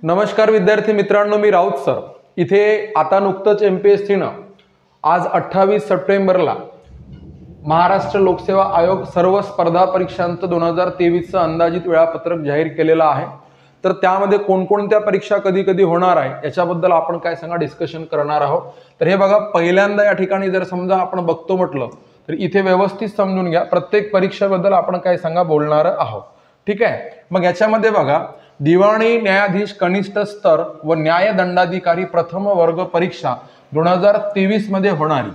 नमस्कार विद्यार्थी मित्रांनो, मी राऊत सर। इथे आता नुकतंच MPSCनं आज 28 सप्टेंबरला महाराष्ट्र लोकसेवा आयोग सर्व स्पर्धा परीक्षांचं 2023चं अंदाजित वेळापत्रक जाहीर केलेलं आहे। तर त्यामध्ये कोणकोणत्या परीक्षा कधी कधी होणार आहे याच्याबद्दल आपण काय सांगा डिस्कशन करणार आहोत। तर हे बघा, पहिल्यांदा या ठिकाणी जर समजा आपण बघतो म्हटलं तर इथे व्यवस्थित समजून घ्या, प्रत्येक परीक्षेबद्दल आपण काय सांगा बोलणार आहोत। ठीक आहे, मग याच्यामध्ये बघा, दिवाणी न्यायाधीश कनिष्ठ स्तर व न्यायदंडाधिकारी प्रथम वर्ग परीक्षा 2023 मध्ये होणारी,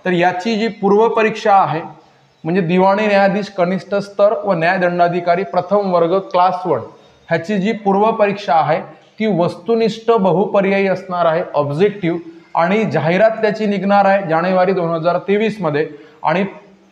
तर याची जी पूर्व परीक्षा आहे म्हणजे दिवाणी न्यायाधीश कनिष्ठ स्तर व न्यायदंडाधिकारी प्रथम वर्ग क्लास 1 ह्याची जी पूर्व परीक्षा आहे ती वस्तुनिष्ठ बहुपर्यायी असणार आहे, ऑब्जेक्टिव्ह, आणि जाहिरात त्याची निघणार आहे जानेवारी 2023 मध्ये आणि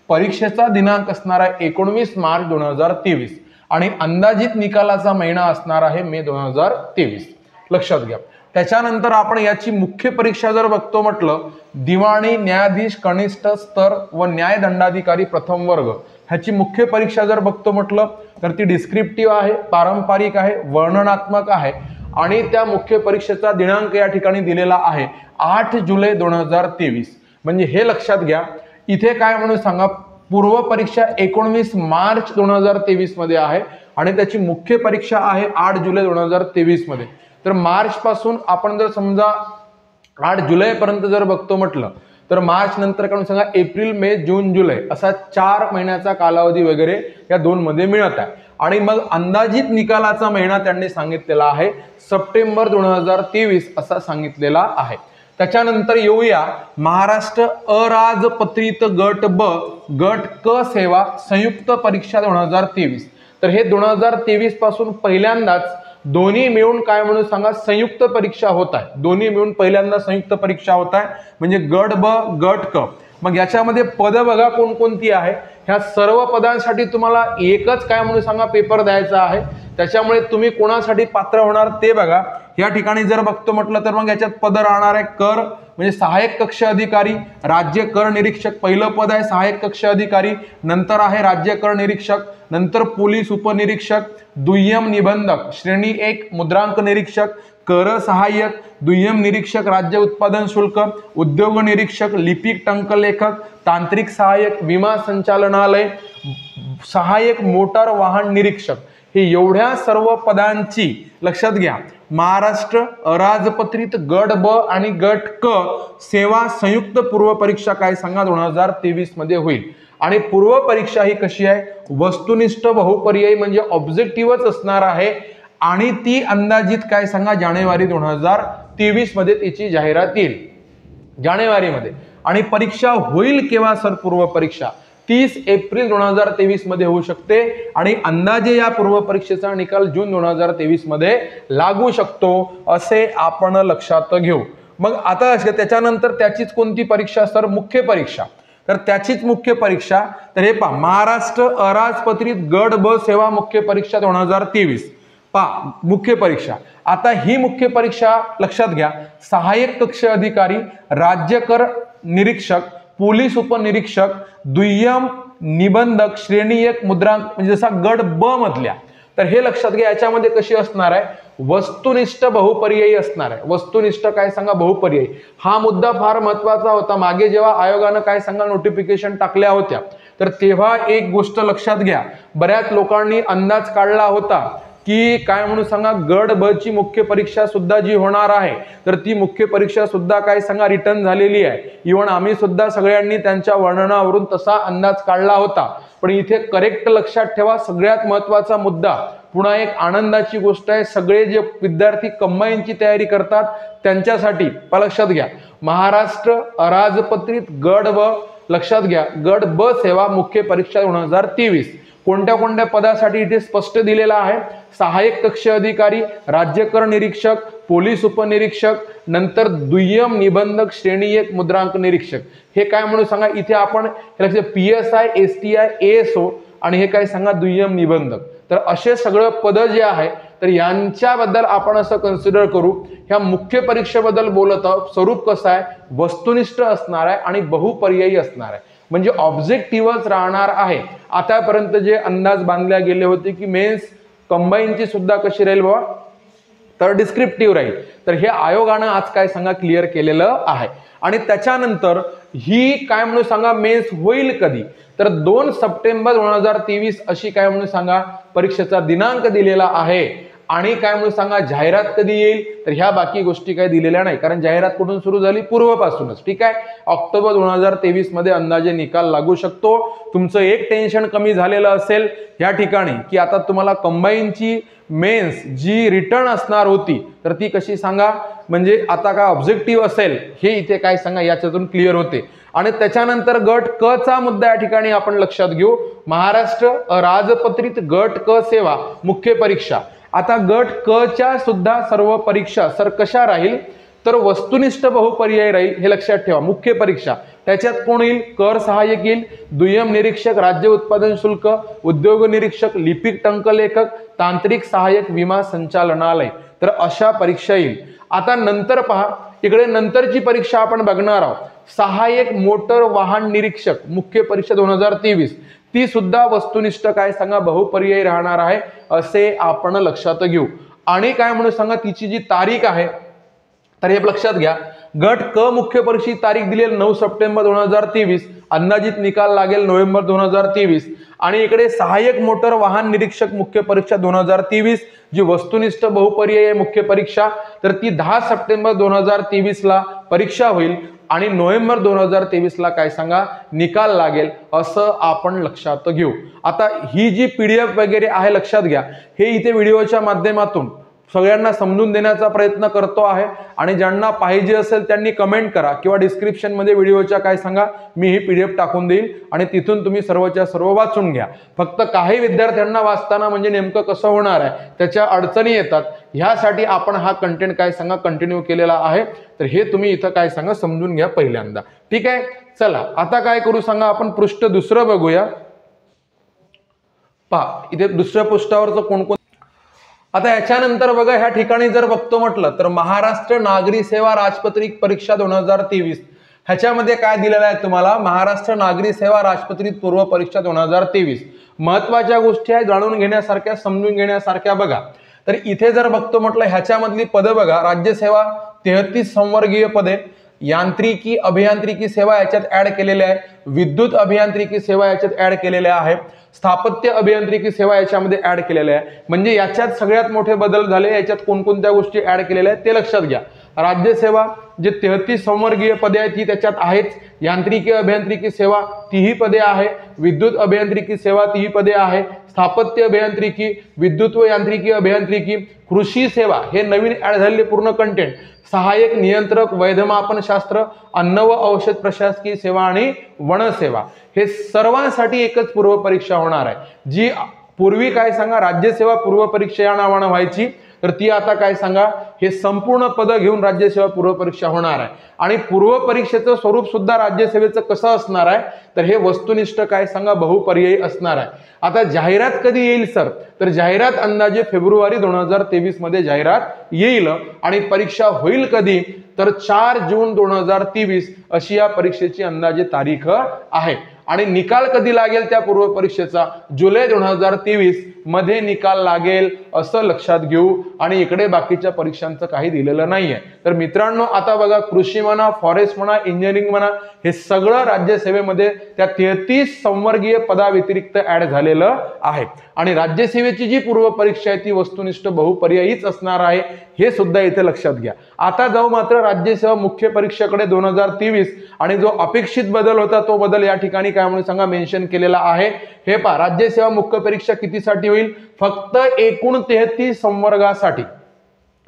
परीक्षेचा दिनांक असणार आहे 19 मार्च 2023 आणि अंदाजित निकालाचा महिना असणार आहे मे 2023। लक्षात घ्या। त्याच्यानंतर आपण याची मुख्य परीक्षा जर बघतो म्हटलं, दिवाणी न्यायाधीश कनिष्ठ स्तर व न्यायदंडाधिकारी प्रथम वर्ग ह्याची मुख्य परीक्षा जर बघतो म्हटलं तर ती डिस्क्रिप्टिव्ह आहे, पारंपरिक आहे, वर्णनात्मक आहे आणि त्या मुख्य परीक्षेचा दिनांक या ठिकाणी दिलेला आहे 8 जुलै 2023। म्हणजे हे लक्षात घ्या, इथे काय म्हणून सांगा, पूर्व परीक्षा 19 मार्च 2023 मध्ये आहे आणि त्याची मुख्य परीक्षा आहे 8 जुलै 2023 मध्ये। तर मार्च पासून आपण जर समजा 8 जुलै पर्यंत जर बघतो म्हटलं तर मार्च नंतर काय सांगा एप्रिल मे जून जुलै असा 4 महिन्याचा कालावधी वगैरे या दोन मध्ये मिळत आहे आणि मग अंदाजित निकालाचा महिना त्यांनी सांगितलेला आहे सप्टेंबर 2023 असा सांगितलेला आहे। त्याच्यानंतर येऊया महाराष्ट्र अराजपत्रित गट ब गट क सेवा संयुक्त परीक्षा 2023। तर हे 2023 पासून पहिल्यांदाच दोन्ही मिळून काय म्हणून सांगा संयुक्त परीक्षा होत आहे, दोन्ही मिळून पहिल्यांदा संयुक्त परीक्षा होत आहे म्हणजे गट ब गट क। मग याच्यामध्ये पद बघा कोणकोणती आहे, ह्या सर्व पदांसाठी तुम्हाला एकच काय म्हणून सांगा पेपर द्यायचा आहे, त्याच्यामुळे तुम्ही कोणासाठी पात्र होणार ते बघा। या ठिकाणी जर बघतो म्हटलं तर मग याच्यात पद राहणार आहे कर म्हणजे सहाय्यक कक्ष अधिकारी, राज्य कर निरीक्षक पहिलं पद आहे सहाय्यक कक्ष अधिकारी, नंतर आहे राज्य कर निरीक्षक, नंतर पोलीस उपनिरीक्षक, दुय्यम निबंधक श्रेणी 1 मुद्रांक निरीक्षक, कर सहाय्यक, दुय्यम निरीक्षक राज्य उत्पादन शुल्क, उद्योग निरीक्षक, लिपिक टंकलेखक, तांत्रिक सहाय्यक, विमा संचालनालय, सहाय्यक मोटार वाहन निरीक्षक, हे एवढ्या सर्व पदांची लक्षात घ्या महाराष्ट्र अराजपत्रित गट ब आणि गट क सेवा संयुक्त पूर्व परीक्षा काय सांगा 2023 मध्ये होईल। आणि पूर्व परीक्षा ही कशी आहे, वस्तुनिष्ठ बहुपर्यायी म्हणजे ऑब्जेक्टिव्हच असणार आहे आणि ती अंदाजित काय सांगा जानेवारी 2023 मध्ये तिची जाहिरात येईल जानेवारी मध्ये। आणि परीक्षा होईल केव्हा सर, पूर्व परीक्षा 30 एप्रिल 2023 मध्ये होऊ शकते आणि अंदाजे या पूर्व परीक्षेचा निकाल जून 2023 मध्ये लागू शकतो असे आपण लक्षात घेऊ। मग आता त्याच्यानंतर त्याचीच कोणती परीक्षा सर, मुख्य परीक्षा, तर त्याचीच मुख्य परीक्षा, तर हे पहा महाराष्ट्र अराजपत्रित गट ब सेवा मुख्य परीक्षा 2023 पहा मुख्य परीक्षा। आता ही मुख्य परीक्षा लक्षात घ्या, सहाय्यक कक्ष अधिकारी, राज्य कर निरीक्षक, पोलीस उपनिरीक्षक, दुय्यम निबंधक श्रेणी 1 मुद्रांक म्हणजे जसा गट ब मधल्या, तर हे लक्षात घ्या याच्यामध्ये कशी असणार आहे, वस्तुनिष्ठ बहुपर्यायी असणार आहे। वस्तुनिष्ठ काय सांगा बहुपर्यायी, हा मुद्दा फार महत्वाचा होता। मागे जेव्हा आयोगानं काय सांगा नोटिफिकेशन टाकल्या होत्या तर तेव्हा एक गोष्ट लक्षात घ्या, बऱ्याच लोकांनी अंदाज काढला होता की काय म्हणून सांगा गट ब ची मुख्य परीक्षा सुद्धा जी होणार आहे तर ती मुख्य परीक्षा सुद्धा काय सांगा रिटर्न झालेली आहे। इव्हन आम्ही सुद्धा सगळ्यांनी त्यांच्या वर्णनावरून तसा अंदाज काढला होता। पण इथे करेक्ट लक्षात ठेवा, सगळ्यात महत्वाचा मुद्दा, पुन्हा एक आनंदाची गोष्ट आहे, सगळे जे विद्यार्थी कंबाईनची तयारी करतात त्यांच्यासाठी लक्षात घ्या, महाराष्ट्र अराजपत्रित गट ब लक्षात घ्या गट ब सेवा मुख्य परीक्षा 2023 कोणत्या कोणत्या पदासाठी इथे स्पष्ट दिलेला आहे, सहाय्यक कक्ष अधिकारी, राज्य कर निरीक्षक, पोलीस उपनिरीक्षक, नंतर दुय्यम निबंधक श्रेणी 1 मुद्रांक निरीक्षक। हे काय म्हणून सांगा इथे आपण PSI STI ASO आणि हे काय सांगा दुय्यम निबंधक। तर असे सगळं पद जे आहे तर यांच्याबद्दल आपण असं कन्सिडर करू, ह्या मुख्य परीक्षेबद्दल बोलत आहोत, स्वरूप कसं आहे वस्तुनिष्ठ असणार आहे आणि बहुपर्यायी असणार आहे म्हणजे ऑब्जेक्टिव्हच राहणार आहे। आतापर्यंत जे अंदाज बांधले गेले होते की मेन्स कंबाईनची सुद्धा कशी राहील बाबा तर डिस्क्रिप्टिव्ह राहील. तर हे आयोगानं आज काय सांगा क्लिअर केलेलं आहे. आणि त्याच्यानंतर ही काय म्हणून सांगा मेन्स होईल कधी, तर 2 सप्टेंबर 2023 अशी काय म्हणून सांगा परीक्षेचा दिनांक दिलेला आहे. आणि काय म्हणून सांगा जाहिरात कधी येईल, तर ह्या बाकी गोष्टी काही दिलेल्या नाही, कारण जाहिरात कुठून सुरू झाली, पूर्वपासूनच. ठीक आहे, ऑक्टोबर 2023 मध्ये अंदाजे निकाल लागू शकतो. तुमचं एक टेन्शन कमी झालेलं असेल या ठिकाणी की आता तुम्हाला कंबाईनची मेन्स जी रिटर्न असणार होती तर ती कशी सांगा, म्हणजे आता काय ऑब्जेक्टिव्ह असेल हे इथे काय सांगा याच्यातून क्लिअर होते. आणि त्याच्यानंतर गट क चा मुद्दा या ठिकाणी आपण लक्षात घेऊ. महाराष्ट्र राजपत्रित गट क सेवा मुख्य परीक्षा. आता गट क च्या सुद्धा सर्व परीक्षा सर कशा राहील, तर वस्तुनिष्ठ बहुपर्याय राहील, हे लक्षात ठेवा. मुख्य परीक्षा त्याच्यात कोण येईल, कर सहाय्यक येईल, दुय्यम निरीक्षक, राज्य उत्पादन शुल्क, उद्योग निरीक्षक, लिपिक टंकलेखक, तांत्रिक सहाय्यक, विमा संचालनालय, तर अशा परीक्षा येईल. आता नंतर पहा, इकडे नंतरची परीक्षा आपण बघणार आहोत, सहाय्यक मोटर वाहन निरीक्षक मुख्य परीक्षा 2023, ती सुद्धा वस्तुनिष्ठ काय सांगा बहुपर्यायी राहणार आहे, असे आपण लक्षात घेऊ. आणि काय म्हणून सांगा तिची जी तारीख आहे तर हे लक्षात घ्या. गट क मुख्य परीक्षेची तारीख दिली 9 सप्टेंबर 2023, अंदाजित निकाल लागेल नोव्हेंबर 2023. आणि इकडे सहाय्यक मोटर वाहन निरीक्षक मुख्य परीक्षा 2023 जी वस्तुनिष्ठ बहुपर्यायी मुख्य परीक्षा, तर ती 10 सप्टेंबर 2023 ला परीक्षा होईल आणि नोव्हेंबर 2023 ला काय सांगा निकाल लागेल, असं आपण लक्षात घेऊ. आता ही जी PDF वगैरे आहे लक्षात घ्या, हे इथे व्हिडिओच्या माध्यमातून सगळ्यांना समजून देण्याचा प्रयत्न करतो आहे. आणि ज्यांना पाहिजे असेल त्यांनी कमेंट करा किंवा डिस्क्रिप्शन मध्ये व्हिडिओच्या काय सांगा मी ही PDF टाकून देईल आणि तिथून तुम्ही सर्वच्या सर्व वाचून घ्या. फक्त काही विद्यार्थ्यांना वाचताना म्हणजे नेमकं कसं होणार आहे त्याच्या अडचणी येतात, ह्यासाठी आपण हा कंटेंट काय सांगा कंटिन्यू केलेला आहे. तर हे तुम्ही इथं काय सांगा समजून घ्या पहिल्यांदा. ठीक आहे, चला आता काय करू सांगा आपण पृष्ठ दुसरं बघूया. पहा इथे दुसऱ्या पृष्ठावरचं कोण. आता याच्यानंतर बघा ह्या ठिकाणी जर बघतो म्हटलं तर महाराष्ट्र नागरी सेवा राजपत्रित परीक्षा 2023 ह्याच्यामध्ये काय दिलेलं आहे तुम्हाला, महाराष्ट्र नागरी सेवा राजपत्रित पूर्व परीक्षा 2023. महत्वाच्या गोष्टी आहेत जाणून घेण्यासारख्या समजून घेण्यासारख्या. बघा तर इथे जर बघतो म्हटलं ह्याच्यामधली पदं बघा, राज्यसेवा 33 संवर्गीय पदे, यांत्रिकी अभियांत्रिकी सेवा याच्यात ऍड केलेल्या आहे, विद्युत अभियांत्रिकी सेवा याच्यात ऍड केलेल्या आहे, स्थापत्य अभियांत्रिकी सेवा याच्यामध्ये ऍड केलेल्या आहे. म्हणजे याच्यात सगळ्यात मोठे बदल झाले. याच्यात कोणकोणत्या गोष्टी ऍड केलेल्या आहेत ते लक्षात घ्या. राज्यसेवा जे 33 संवर्गीय पदे आहेत ती त्याच्यात आहेच, यांत्रिकी अभियांत्रिकी सेवा तीही पदे आहे, विद्युत अभियांत्रिकी सेवा तीही पदे आहे, स्थापत्य अभियांत्रिकी, विद्युत व यांत्रिकी अभियांत्रिकी, कृषी सेवा हे नवीन ऍड झालेले पूर्ण कंटेंट, सहाय्यक नियंत्रक, वैधमापन शास्त्र, अन्न व औषध प्रशासकीय सेवा आणि वनसेवा, हे सर्वांसाठी एकच पूर्व परीक्षा होणार आहे. जी पूर्वी काय सांगा राज्यसेवा पूर्व परीक्षा या नावानं व्हायची, तर ती आता काय सांगा हे संपूर्ण पद घेऊन राज्यसेवा पूर्व परीक्षा होणार आहे. आणि पूर्व परीक्षेचं स्वरूप सुद्धा राज्यसेवेचं कसं असणार आहे, तर हे वस्तुनिष्ठ काय सांगा बहुपर्यायी असणार आहे. आता जाहिरात कधी येईल सर, तर जाहिरात अंदाजे फेब्रुवारी 2023 मध्ये जाहिरात येईल. आणि परीक्षा होईल कधी, तर 4 जून 2023 अशी या परीक्षेची अंदाजे तारीख आहे. आणि निकाल कधी लागेल त्या पूर्व परीक्षेचा, जुलै 2023 मध्ये निकाल लागेल असं लक्षात घेऊ. आणि इकडे बाकीच्या परीक्षांचं काही दिलेलं नाहीये. तर मित्रांनो आता बघा कृषी म्हणा, फॉरेस्ट म्हणा, इंजिनिअरिंग म्हणा, हे सगळं राज्यसेवेमध्ये त्या 33 संवर्गीय पदाव्यतिरिक्त ऍड झालेलं आहे. आणि राज्यसेवेची जी पूर्व परीक्षा आहे ती वस्तुनिष्ठ बहुपर्यायीच असणार आहे, हे सुद्धा इथे लक्षात घ्या. आता जाऊ मात्र राज्यसेवा मुख्य परीक्षेकडे 2023. आणि जो अपेक्षित बदल होता तो बदल या ठिकाणी काय म्हणून सांगा मेन्शन केलेला आहे. हे पहा, राज्यसेवा मुख्य परीक्षा कितीसाठी होईल, फक्त एकूण 33 संवर्गासाठी,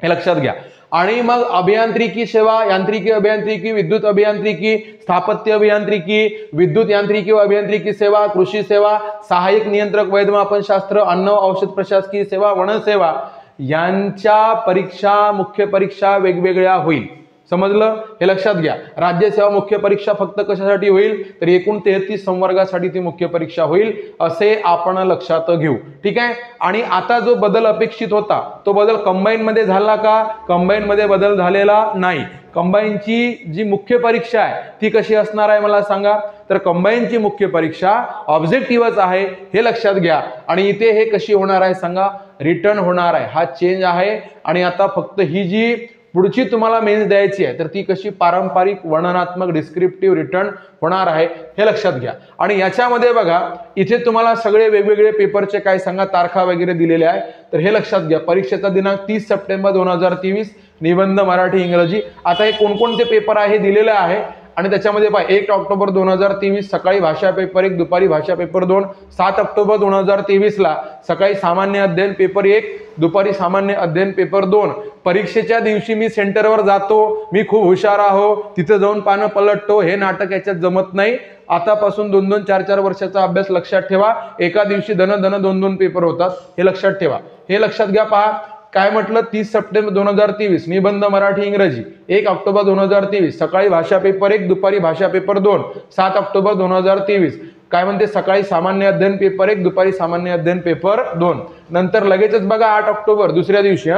हे लक्षात घ्या. आणि मग अभियांत्रिकी सेवा, यांत्रिकी अभियांत्रिकी, विद्युत अभियांत्रिकी, स्थापत्य अभियांत्रिकी, विद्युत यांत्रिकी व अभियांत्रिकी सेवा, कृषी सेवा, सहाय्यक नियंत्रक, वैधमापन शास्त्र, अन्न औषध प्रशासकीय सेवा, वनसेवा यांच्या परीक्षा मुख्य परीक्षा वेगवेगळ्या होईल. समजलं, हे लक्षात घ्या. राज्यसेवा मुख्य परीक्षा फक्त कशासाठी होईल, तर एकूण 33 संवर्गासाठी ती मुख्य परीक्षा होईल असे आपण लक्षात घेऊ. ठीक आहे. आणि आता जो बदल अपेक्षित होता तो बदल कंबाईन मध्ये झाला का, कंबाईन मध्ये बदल झालेला नाही. कंबाईनची जी मुख्य परीक्षा आहे ती कशी असणार आहे मला सांगा, तर कंबाईनची मुख्य परीक्षा ऑब्जेक्टिव्हच आहे, हे लक्षात घ्या. आणि इथे हे कशी होणार आहे सांगा, रिटर्न होणार आहे, हा चेंज आहे. आणि आता फक्त ही जी पुढची तुम्हाला मेन्स द्यायची आहे तर ती कशी पारंपरिक वर्णनात्मक डिस्क्रिप्टिव्ह रिटर्न होणार आहे हे लक्षात घ्या. आणि याच्यामध्ये बघा इथे तुम्हाला सगळे वेगवेगळे पेपरचे काय सांगा तारखा वगैरे दिलेले आहे. तर हे लक्षात घ्या. परीक्षेचा दिनांक 30 सप्टेंबर 2023, निबंध मराठी इंग्रजी. आता हे कोणकोणते पेपर आहे हे दिलेले आहे आणि त्याच्यामध्ये पहा 1 ऑक्टोबर 2023 सकाळी भाषा पेपर 1, दुपारी भाषा पेपर 2. 7 ऑक्टोबर 2023 ला सकाळी सामान्य अध्ययन पेपर 1, दुपारी सामान्य अध्ययन पेपर 2. परीक्षेच्या दिवशी मी सेंटरवर जातो, मी खूप हुशार आहो, तिथे जाऊन पानं पलटतो, हे नाटक याच्यात जमत नाही. आतापासून 2-2, 4-4 वर्षाचा अभ्यास लक्षात ठेवा. एका दिवशी दन 2-2 पेपर होतात, हे लक्षात ठेवा. हे लक्षात घ्या. पहा काय म्हटलं, 30 सप्टेंबर 2023 निबंध मराठी इंग्रजी. 1 ऑक्टोबर 2023 सकाळी भाषा पेपर 1, दुपारी भाषा पेपर 2. 7 ऑक्टोबर 2023 काय म्हणते, सकाळी सामान्य अध्ययन पेपर 1, दुपारी सामान्य अध्ययन पेपर 2. नंतर लगेचच बघा 8 ऑक्टोबर दुसऱ्या दिवशी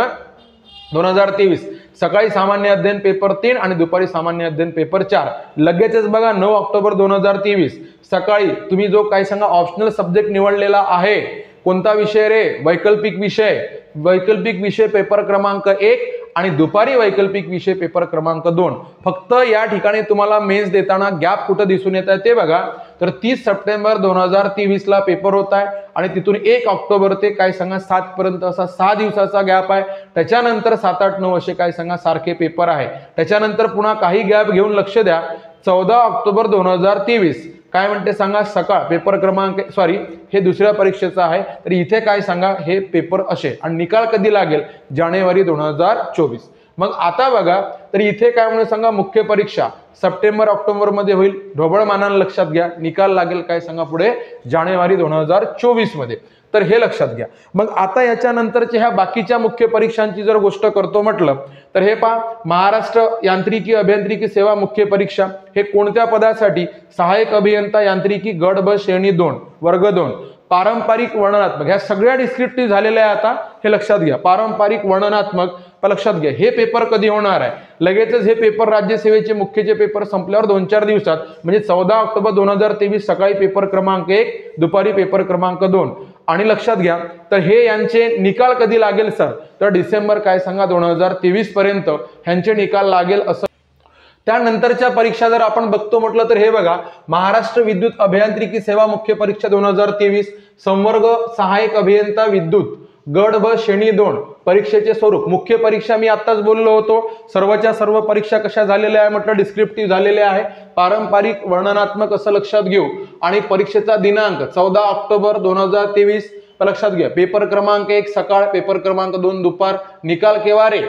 2023 सकाळी सामान्य अध्ययन पेपर 3 आणि दुपारी सामान्य अध्ययन पेपर 4. लगेचच बघा 9 ऑक्टोबर 2023 सकाळी तुम्ही जो काय सांगा ऑप्शनल सब्जेक्ट निवडलेला आहे, कोणता विषय रे, वैकल्पिक विषय. वैकल्पिक विषय पेपर क्रमांक 1 आणि दुपारी वैकल्पिक विषय पेपर क्रमांक 2. फक्त या ठिकाणी तुम्हाला मेन्स देताना गॅप कुठं दिसून येत आहे ते बघा. तर 30 सप्टेंबर 2023 ला पेपर होत आहे आणि तिथून 1 ऑक्टोबर ते काय सांगा 7 पर्यंत असा 6 दिवसाचा गॅप आहे. त्याच्यानंतर 7, 8, 9 असे काय सांगा सारखे पेपर आहे. त्याच्यानंतर पुन्हा काही गॅप घेऊन लक्ष द्या. 14 ऑक्टोबर 2023 काय म्हणते सांगा, सकाळ पेपर क्रमांक हे दुसऱ्या परीक्षेचा आहे. तर इथे काय सांगा हे पेपर असे आणि निकाल कधी लागेल, जानेवारी 2024. मग आता बघा तर इथे काय म्हणून सांगा, मुख्य परीक्षा सप्टेंबर ऑक्टोबर मध्ये होईल. ढोबळ मानानं लक्षात घ्या. निकाल लागेल काय सांगा पुढे, जानेवारी 2024 मध्ये. तर हे लक्षात घ्या. मग आता याच्यानंतरच्या ह्या बाकीच्या मुख्य परीक्षांची जर गोष्ट करतो म्हटलं तर हे पहा, महाराष्ट्र यांत्रिकी अभियांत्रिकी सेवा मुख्य परीक्षा हे कोणत्या पदासाठी, सहाय्यक अभियंता यांत्रिकी गट ब श्रेणी 2 वर्ग 2. पारंपरिक वर्णनात्मक ह्या सगळ्या डिस्क्रिप्टिव्ह झालेल्या आहे. आता हे लक्षात घ्या. पारंपरिक वर्णनात्मक लक्षात घ्या. हे पेपर कधी होणार आहे, लगेचच हे पेपर राज्यसेवेचे मुख्यचे पेपर संपल्यावर 2-4 दिवसात म्हणजे 14 ऑक्टोबर 2023 सकाळी पेपर क्रमांक 1, दुपारी पेपर क्रमांक 2. आणि लक्षात घ्या तर हे यांचे निकाल कधी लागेल सर, तर डिसेंबर काय सांगा 2023 पर्यंत ह्यांचे निकाल लागेल असं. त्यानंतरच्या परीक्षा जर आपण बघतो म्हटलं तर हे बघा, महाराष्ट्र विद्युत अभियांत्रिकी सेवा मुख्य परीक्षा 2023 संवर्ग सहाय्यक अभियंता विद्युत गट ब श्रेणी 2 परीक्षेचे स्वरूप. मुख्य परीक्षा मी आताच बोललो होतो, सर्वच्या सर्व परीक्षा कशा झालेल्या आहे म्हटलं, डिस्क्रिप्टिव्ह झालेल्या आहे. पारंपरिक वर्णनात्मक असं लक्षात घेऊ. आणि परीक्षेचा दिनांक 14 ऑक्टोबर 2023 लक्षात घ्या. पेपर क्रमांक 1 सकाळ, पेपर क्रमांक 2 दुपार. निकाल केव्हा रे,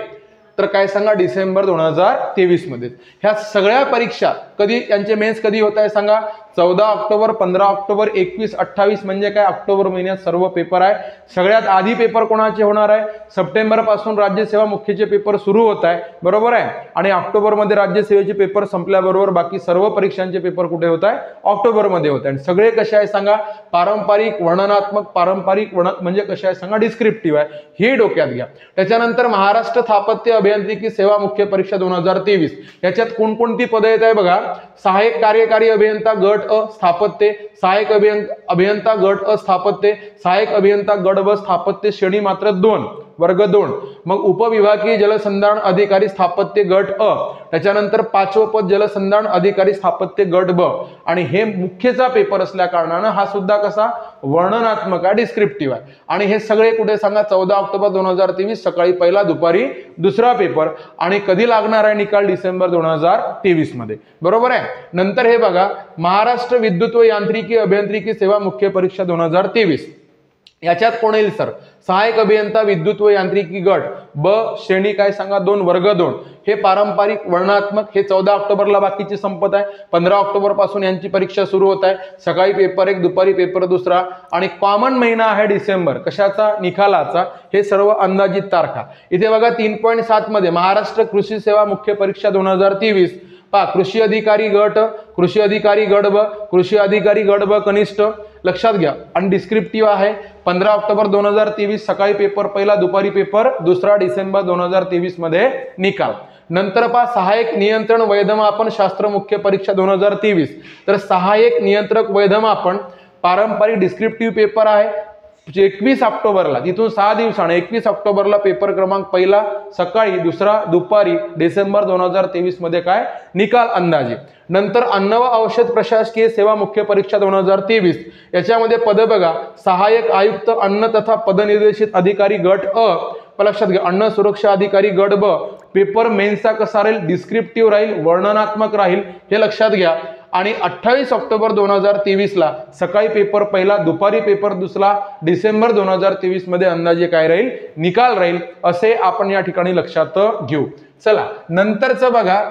तर काय सांगा डिसेंबर 2023 मध्ये. ह्या सगळ्या परीक्षा कधी, यांचे मेन्स कधी होत आहे सांगा, 14 ऑक्टोबर, 15 ऑक्टोबर, 21, 28 म्हणजे काय ऑक्टोबर महिन्यात सर्व पेपर आहे. सगळ्यात आधी पेपर कोणाचे होणार आहे, सप्टेंबर पासून राज्यसेवा मुख्यचे पेपर सुरू होत आहे, बरोबर आहे. आणि ऑक्टोबर मध्ये राज्यसेवेचे पेपर संपल्याबरोबर बाकी सर्व परीक्षांचे पेपर कुठे होत आहे, ऑक्टोबर मध्ये होत आहे. आणि सगळे कसे आहे सांगा, पारंपरिक वर्णनात्मक. पारंपरिक म्हणजे कसे आहे सांगा, डिस्क्रिप्टिव्ह आहे. ही डोक्यात घ्या. त्याच्यानंतर महाराष्ट्र स्थापत्य अभियांत्रिकी सेवा मुख्य परीक्षा 2023 याच्यात कोणकोणती पदे येत आहे बघा. सहाय्यक कार्यकारी अभियंता गट अ स्थापत्य, सहाय्यक अभियंता गट अ स्थापत्य, सहाय्यक अभियंता गट ब स्थापत्य श्रेणी मात्र 2 वर्ग 2. मग उपविभागीय जलसंधारण अधिकारी स्थापत्य गट अ. त्याच्यानंतर 5वं पद जलसंधारण अधिकारी स्थापत्य गट ब. आणि हे मुख्यचा पेपर असल्या कारणानं हा सुद्धा कसा वर्णनात्मक आहे, डिस्क्रिप्टिव्ह आहे. आणि हे सगळे कुठे सांगा, 14 ऑक्टोबर 2023 सकाळी पहिला, दुपारी दुसरा पेपर. आणि कधी लागणार आहे निकाल, डिसेंबर 2023 मध्ये, बरोबर आहे. नंतर हे बघा, महाराष्ट्र विद्युत व यांत्रिकी अभियांत्रिकी सेवा मुख्य परीक्षा 2023 याच्यात कोण येईल सर, सहाय्यक अभियंता विद्युत व यांत्रिकी गट ब श्रेणी काय सांगा 2 वर्ग 2. हे पारंपरिक वर्णनात्मक. हे 14 ऑक्टोबरला बाकीची संपत आहे. 15 ऑक्टोबर पासून यांची परीक्षा सुरू होत आहे. सकाळी पेपर 1, दुपारी पेपर दुसरा. आणि कॉमन महिना आहे डिसेंबर, कशाचा, निकालाचा. हे सर्व अंदाजित तारखा. इथे बघा 3.7 मध्ये महाराष्ट्र कृषी सेवा मुख्य परीक्षा 2023 पहा, कृषी अधिकारी गट, कृषी अधिकारी गट ब, कृषी अधिकारी गट ब कनिष्ठ. लक्षात घ्या. आणि डिस्क्रिप्टिव्ह आहे. 15 ऑक्टोबर 2023 सकाळी पेपर पहिला, दुपारी पेपर दुसरा. डिसेंबर 2023 मध्ये निकाल. नंतर पहा, सहाय्यक नियंत्रण वैधमापन शास्त्र मुख्य परीक्षा 2023. तर सहाय्यक नियंत्रक वैधमापन पारंपरिक डिस्क्रिप्टिव्ह पेपर आहे. 21 ऑक्टोबरला, तिथून 6 दिवसाने 21 ऑक्टोबरला पेपर क्रमांक पहिला सकाळी, दुसरा दुपारी, डिसेंबर 2023 मध्ये काय निकाल अंदाजे. नंतर अन्न व औषध प्रशासकीय सेवा मुख्य परीक्षा 2023, याच्यामध्ये पद बघा, सहाय्यक आयुक्त अन्न तथा पदनिर्देशित अधिकारी गट अ, लक्षात घ्या, अन्न सुरक्षा अधिकारी गट ब. पेपर मेन्सचा कसा राहील, डिस्क्रिप्टिव्ह राहील, वर्णनात्मक राहील, हे लक्षात घ्या. आणि 28 ऑक्टोबर 2023 ला सकाळी पेपर पहिला, दुपारी पेपर दुसरा, डिसेंबर 2023 मध्ये अंदाजे काय राहील, निकाल राहील, असे आपण या ठिकाणी लक्षात घेऊ. चला नंतरचं बघा.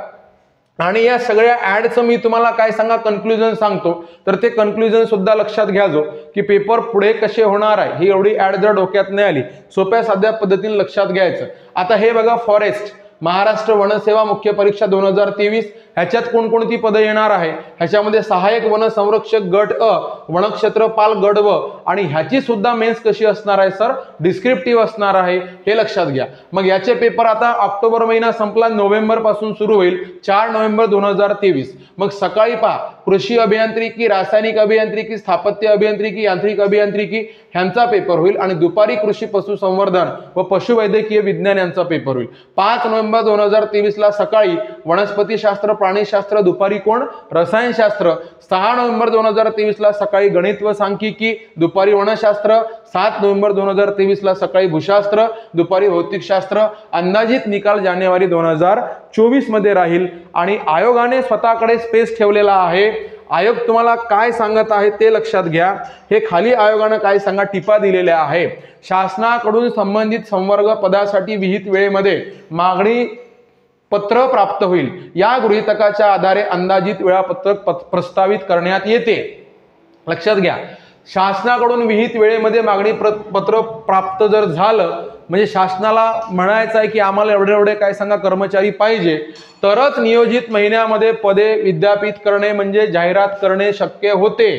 आणि या सगळ्या ऍडचं मी तुम्हाला काय सांगा कन्क्लुजन सांगतो, तर ते कन्क्लुजन सुद्धा लक्षात घ्या जो की पेपर पुढे कसे होणार आहे, ही एवढी ऍड जर डोक्यात नाही आली, सोप्या साध्या पद्धतीने लक्षात घ्यायचं. आता हे बघा, फॉरेस्ट महाराष्ट्र वनसेवा मुख्य परीक्षा 2023, ह्याच्यात कोणकोणती पदं येणार आहे, ह्याच्यामध्ये सहाय्यक वन संरक्षक गट अ, वनक्षेत्रपाल गट व, आणि ह्याची सुद्धा मेन्स कशी असणार आहे सर, डिस्क्रिप्टिव्ह असणार आहे, हे लक्षात घ्या. मग याचे पेपर आता ऑक्टोबर महिना संपला, नोव्हेंबर पासून सुरू होईल, 4 नोव्हेंबर 2023. मग सकाळी पहा, कृषी अभियांत्रिकी, रासायनिक अभियांत्रिकी, स्थापत्य अभियांत्रिकी, यांत्रिक अभियांत्रिकी ह्यांचा पेपर होईल, आणि दुपारी कृषी पशुसंवर्धन व पशुवैद्यकीय विज्ञान यांचा पेपर होईल. 5 नोव्हेंबर 2023 ला सकाळी वनस्पतीशास्त्र, प्राणीशास्त्र, दुपारी कोण, रसायनशास्त्र. 6 नोव्हेंबर 2023 ला सकाळी गणित व सांख्यिकी, दुपारी वनशास्त्र. 7 नोव्हेंबर 2023 ला सकाळी भूशास्त्र, दुपारी भौतिकशास्त्र. अंदाजित निकाल जानेवारी 2024 मध्ये राहील. आणि आयोगाने स्वतःकडे स्पेस ठेवलेला आहे. आयोग तुम्हाला काय सांगत आहे ते लक्षात घ्या. हे खाली आयोगाने काय सांगा टिपा दिलेल्या आहे. शासनाकडून संबंधित संवर्ग पदासाठी विहित वेळेमध्ये मागणी पत्र प्राप्त होईल. या गृहीतकाच्या आधारे अंदाजित वेळापत्रक प्रस्तावित करण्यात येते. लक्षात घ्या, शासनाकडून विहित वेळेमध्ये मागणी पत्र प्राप्त जर झालं म्हणजे शासनाला म्हणायचं आहे की आम्हाला एवढे एवढे काय सांगा कर्मचारी पाहिजे, तरच नियोजित महिन्यामध्ये पदे विद्यापित करणे म्हणजे जाहिरात करणे शक्य होते.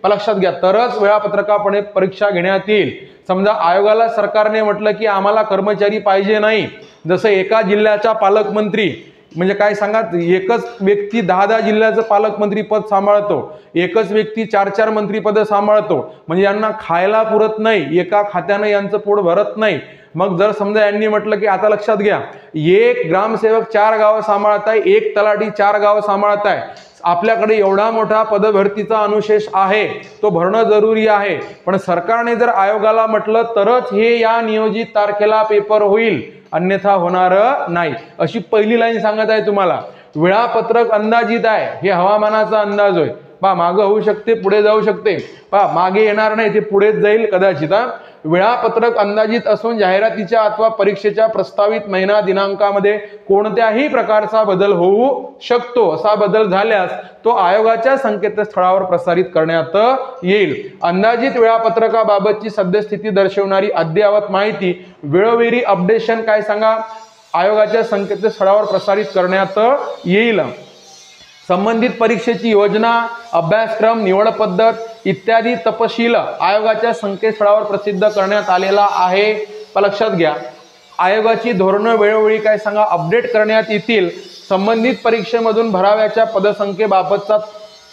लक्षात घ्या, तरच वेळापत्रकापणे परीक्षा घेण्यात येईल. समजा आयोगाला सरकारने म्हटलं की आम्हाला कर्मचारी पाहिजे नाही, जसं एका जिल्ह्याचा पालकमंत्री म्हणजे काय सांगा, एकच व्यक्ती 10 जिल्ह्याचं पालकमंत्री पद सांभाळतो, एकच व्यक्ती 4 मंत्रीपद सांभाळतो, म्हणजे यांना खायला पुरत नाही, एका खात्याने यांचं पोट भरत नाही. मग जर समजा यांनी म्हटलं की आता लक्षात घ्या, एक ग्रामसेवक 4 गावं सांभाळताय, एक तलाठी 4 गावं सांभाळताय, आपल्याकडे एवढा मोठा पदभरतीचा अनुशेष आहे, तो भरणं जरुरी आहे, पण सरकारने जर आयोगाला म्हटलं तरच हे या नियोजित तारखेला पेपर होईल, अन्यथा होणार नाही. अशी पहिली लाईन सांगत आहे तुम्हाला. वेळापत्रक अंदाजित आहे, हे हवामानाचा अंदाज होय. पहा मागे होऊ शकते, पुढे जाऊ शकते, पहा मागे येणार नाही, ते पुढेच जाईल कदाचित. वेळापत्रक अंदाजित असून जाहिरातीच्या अथवा परीक्षेच्या प्रस्तावित महिना दिनांकामध्ये कोणत्याही प्रकारचा बदल होऊ शकतो. असा बदल झाल्यास तो आयोगाच्या संकेतस्थळावर प्रसारित करण्यात येईल. अंदाजित वेळापत्रकाबाबतची सद्यस्थिती दर्शवणारी अद्ययावत माहिती वेळोवेळी अपडेशन काय सांगा आयोगाच्या संकेतस्थळावर प्रसारित करण्यात येईल. संबंधित परीक्षेची योजना, अभ्यासक्रम, निवड पद्धत इत्यादी तपशील आयोगाच्या संकेतस्थळावर प्रसिद्ध करण्यात आलेला आहे. लक्षात घ्या, आयोगाची धोरणं वेळोवेळी काय सांगा अपडेट करण्यात येतील. संबंधित परीक्षेमधून भराव्याच्या पदसंख्येबाबतचा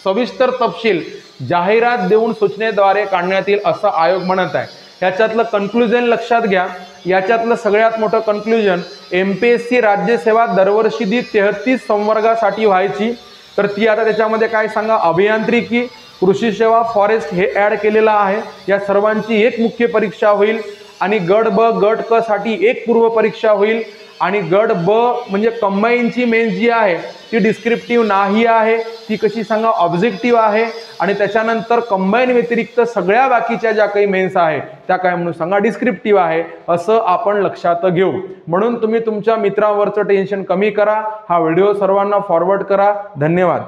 सविस्तर तपशील जाहिरात देऊन सूचनेद्वारे काढण्यात येईल असं आयोग म्हणत आहे. याच्यातलं कन्क्लुजन लक्षात घ्या. याच्यातलं सगळ्यात मोठं कन्क्लुजन, MPSC राज्यसेवा दरवर्षी 33 संवर्गासाठी व्हायची, तर ती आता त्याच्यामध्ये काय सांगा अभियांत्रिकी, कृषी सेवा, फॉरेस्ट हे ऍड केलेलं आहे. या सर्वांची एक मुख्य परीक्षा होईल, आणि गट ब गट क साठी एक पूर्व परीक्षा होईल, आणि गट ब म्हणजे कंबाईनची मेन्स जी आहे ती डिस्क्रिप्टिव्ह नाही आहे, ती कशी सांगा ऑब्जेक्टिव्ह आहे, आणि त्याच्यानंतर कंबाईन व्यतिरिक्त सगळ्या बाकीच्या ज्या काही मेन्स आहे त्या काय म्हणून सांगा डिस्क्रिप्टिव्ह आहे, असं आपण लक्षात घेऊ. म्हणून तुम्ही तुमच्या मित्रांवरचं टेन्शन कमी करा, हा व्हिडिओ सर्वांना फॉरवर्ड करा. धन्यवाद.